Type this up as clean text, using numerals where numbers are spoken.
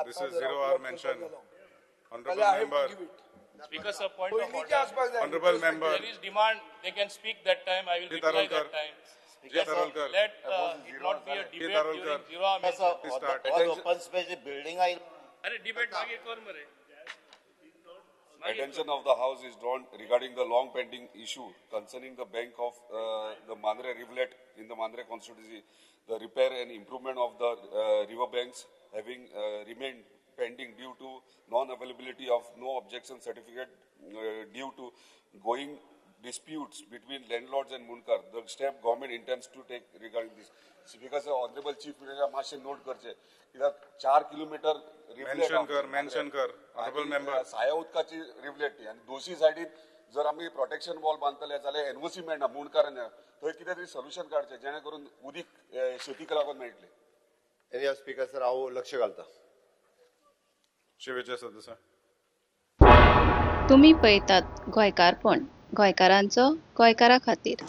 This is 0 hour mention. Honorable member. Speaker, sir, point of order. Honorable member. There is demand. They can speak that time. I will reply that time. Let it not be a debate during 0 hour mention. Start. open space building I अरे debate मागे कर मरे. Attention of the House is drawn regarding the long pending issue concerning the bank of the Mandre rivulet in the Mandre constituency. The repair and improvement of the river banks having remained pending due to non-availability of no objection certificate due to going disputes between landlords and Munkar. The step government intends to take regarding this. Because Honorable Chief Minister माशे note करचे इधर 4 kilometre mention कर honorable member. साया उदकाची रिव्हलेट आणि दोशी सायडीन जर आम्ही प्रोटेक्शन वॉल बांधतले जाल्यार एनओसी मेळना मुणकारांना थंय कितें तरी सोल्युशन काडचें जेणे करून उदीक शेतीक लागून मेळटलें. एरिया स्पीकर सर हांव लक्ष घालता. शिवेचे सदस्य. तुम्ही पळयतात गोंयकारपण, गोंयकारांचो गोंयकारा खातीर.